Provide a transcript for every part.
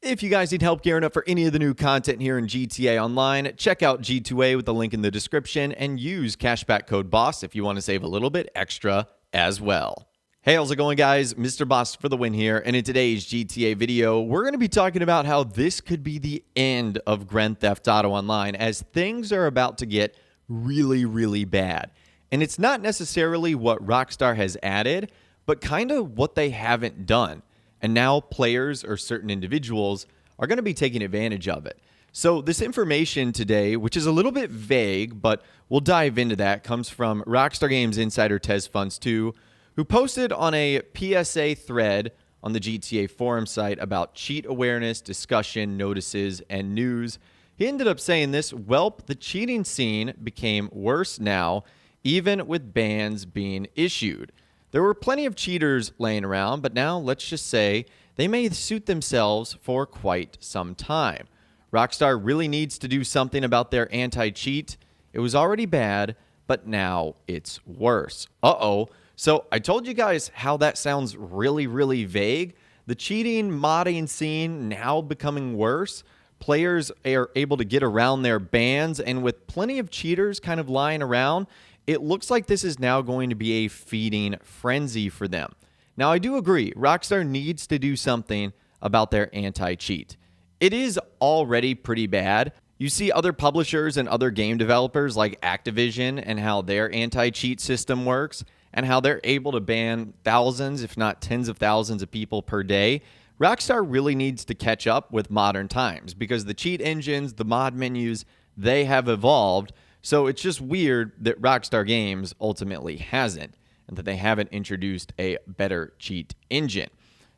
If you guys need help gearing up for any of the new content here in GTA Online, check out G2A with the link in the description and use cashback code BOSS if you want to save a little bit extra as well. Hey, how's it going, guys? Mr. Boss for the win here, and in today's GTA video, we're going to be talking about how this could be the end of Grand Theft Auto Online as things are about to get really bad. And it's not necessarily what Rockstar has added, but kind of what they haven't done. And now players or certain individuals are going to be taking advantage of it. So this information today, which is a little bit vague, but we'll dive into that, comes from Rockstar Games insider TezFunds2, who posted on a PSA thread on the GTA forum site about cheat awareness, discussion, notices, and news. He ended up saying this: "Welp, the cheating scene became worse now, even with bans being issued. There were plenty of cheaters laying around, but now let's just say they may suit themselves for quite some time. Rockstar really needs to do something about their anti-cheat. It was already bad, but now it's worse." Uh-oh. So I told you guys how that sounds really vague. The cheating modding scene now becoming worse. Players are able to get around their bans, and with plenty of cheaters kind of lying around, it looks like this is now going to be a feeding frenzy for them. Now, I do agree, Rockstar needs to do something about their anti-cheat. It is already pretty bad. You see other publishers and other game developers like Activision and how their anti-cheat system works and how they're able to ban thousands, if not tens of thousands of people per day. Rockstar really needs to catch up with modern times because the cheat engines, the mod menus, they have evolved. So it's just weird that Rockstar Games ultimately hasn't, and that they haven't introduced a better cheat engine.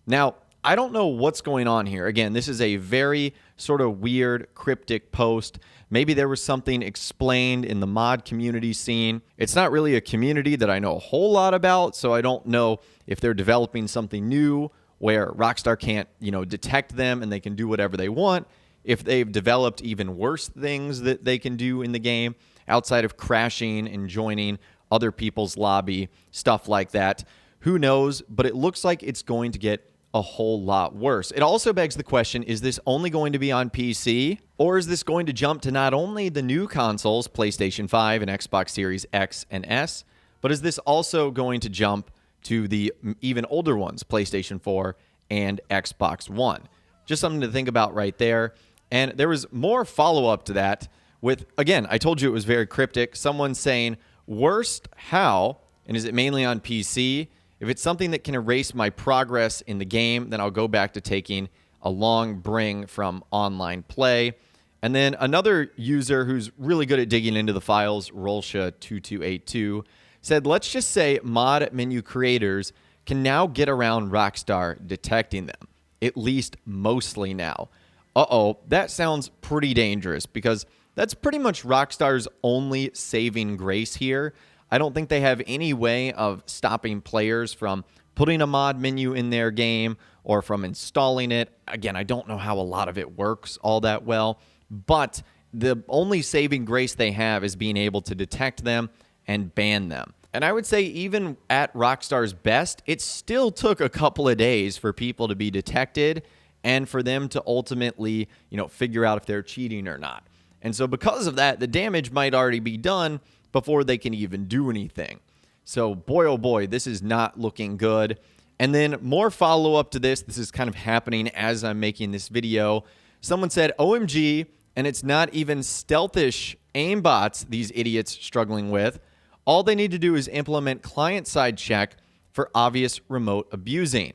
Now, I don't know what's going on here. Again, this is a very sort of weird, cryptic post. Maybe there was something explained in the mod community scene. It's not really a community that I know a whole lot about, so I don't know if they're developing something new where Rockstar can't, detect them and they can do whatever they want. If they've developed even worse things that they can do in the game outside of crashing and joining other people's lobby, stuff like that. Who knows? But it looks like it's going to get a whole lot worse. It also begs the question, is this only going to be on PC? Or is this going to jump to not only the new consoles, PlayStation 5 and Xbox Series X and S, but is this also going to jump to the even older ones, PlayStation 4 and Xbox One? Just something to think about right there. And there was more follow-up to that with, again, I told you it was very cryptic. Someone saying, worst how, and is it mainly on PC? If it's something that can erase my progress in the game, then I'll go back to taking a long bring from online play. And then another user who's really good at digging into the files, Rolsha2282, said, let's just say mod menu creators can now get around Rockstar detecting them, at least mostly now. Uh-oh, that sounds pretty dangerous because that's pretty much Rockstar's only saving grace here. I don't think they have any way of stopping players from putting a mod menu in their game or from installing it. Again, I don't know how a lot of it works all that well, but the only saving grace they have is being able to detect them and ban them. And I would say even at Rockstar's best, it still took a couple of days for people to be detected and for them to ultimately, figure out if they're cheating or not. And so because of that, the damage might already be done before they can even do anything. So boy, oh boy, this is not looking good. And then more follow-up to this. This is kind of happening as I'm making this video. Someone said, OMG, and it's not even stealthish aimbots these idiots struggling with. All they need to do is implement client-side check for obvious remote abusing.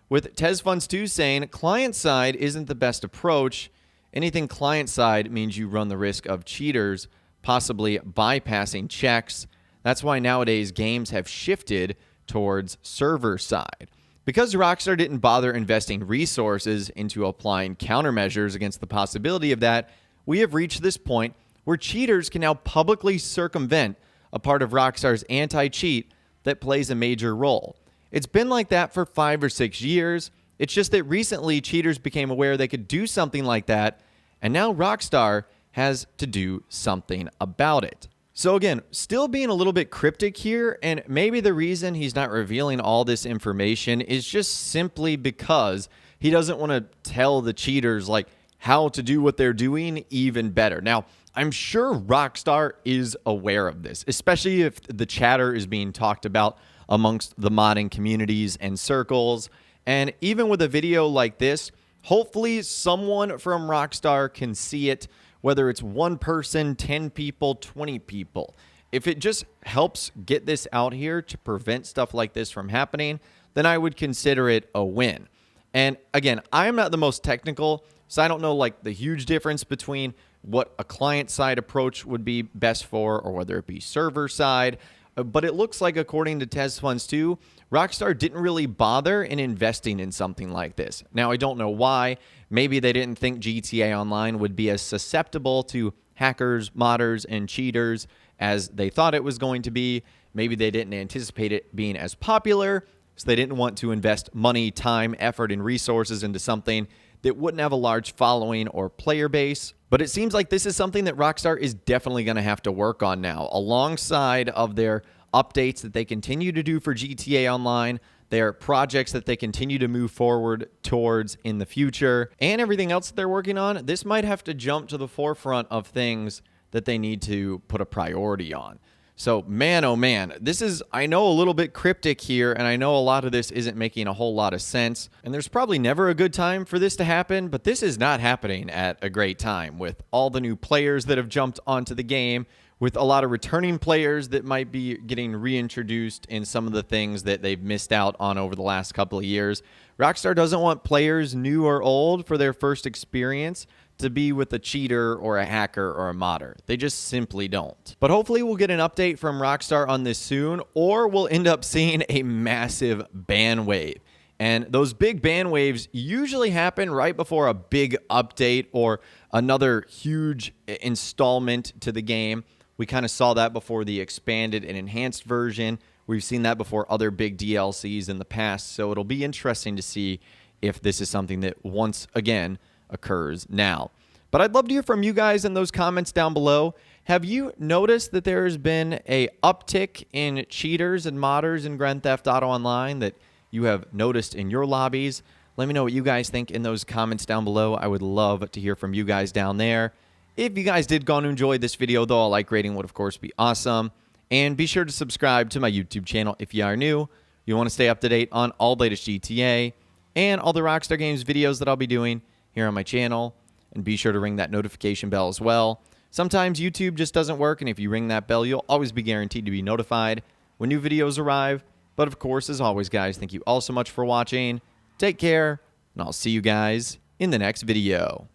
With TezFunds2 saying client-side isn't the best approach. Anything client-side means you run the risk of cheaters possibly bypassing checks. That's why nowadays games have shifted towards server side. Because Rockstar didn't bother investing resources into applying countermeasures against the possibility of that, we have reached this point where cheaters can now publicly circumvent a part of Rockstar's anti-cheat that plays a major role. It's been like that for 5 or 6 years. It's just that recently cheaters became aware they could do something like that, and now Rockstar has to do something about it. So again, still being a little bit cryptic here, and maybe the reason he's not revealing all this information is just simply because he doesn't want to tell the cheaters like how to do what they're doing even better. Now, I'm sure Rockstar is aware of this, especially if the chatter is being talked about amongst the modding communities and circles. And even with a video like this, hopefully someone from Rockstar can see it, whether it's one person, 10 people, 20 people. If it just helps get this out here to prevent stuff like this from happening, then I would consider it a win. And again, I'm not the most technical, so I don't know like the huge difference between what a client-side approach would be best for, or whether it be server-side. But it looks like, according to Tez Funds 2, Rockstar didn't really bother in investing in something like this. Now, I don't know why. Maybe they didn't think GTA Online would be as susceptible to hackers, modders, and cheaters as they thought it was going to be. Maybe they didn't anticipate it being as popular, so they didn't want to invest money, time, effort, and resources into something that wouldn't have a large following or player base. But it seems like this is something that Rockstar is definitely going to have to work on now, alongside of their updates that they continue to do for GTA Online, their projects that they continue to move forward towards in the future, and everything else that they're working on. This might have to jump to the forefront of things that they need to put a priority on. So, man, oh man, this is, I know, a little bit cryptic here, and I know a lot of this isn't making a whole lot of sense, and there's probably never a good time for this to happen, but this is not happening at a great time with all the new players that have jumped onto the game, with a lot of returning players that might be getting reintroduced in some of the things that they've missed out on over the last couple of years. Rockstar doesn't want players, new or old, for their first experience to be with a cheater or a hacker or a modder. They just simply don't. But hopefully we'll get an update from Rockstar on this soon, or we'll end up seeing a massive ban wave. And those big ban waves usually happen right before a big update or another huge installment to the game. We kind of saw that before the expanded and enhanced version. We've seen that before other big DLCs in the past. So it'll be interesting to see if this is something that once again occurs now. But I'd love to hear from you guys in those comments down below. Have you noticed that there has been a uptick in cheaters and modders in Grand Theft Auto Online that you have noticed in your lobbies? Let me know what you guys think in those comments down below. I would love to hear from you guys down there. If you guys did go and enjoy this video, though, a like rating would, of course, be awesome. And be sure to subscribe to my YouTube channel if you are new. You want to stay up to date on all the latest GTA and all the Rockstar Games videos that I'll be doing here on my channel. And be sure to ring that notification bell as well. Sometimes YouTube just doesn't work, and if you ring that bell, you'll always be guaranteed to be notified when new videos arrive. But of course, as always, guys, thank you all so much for watching. Take care, and I'll see you guys in the next video.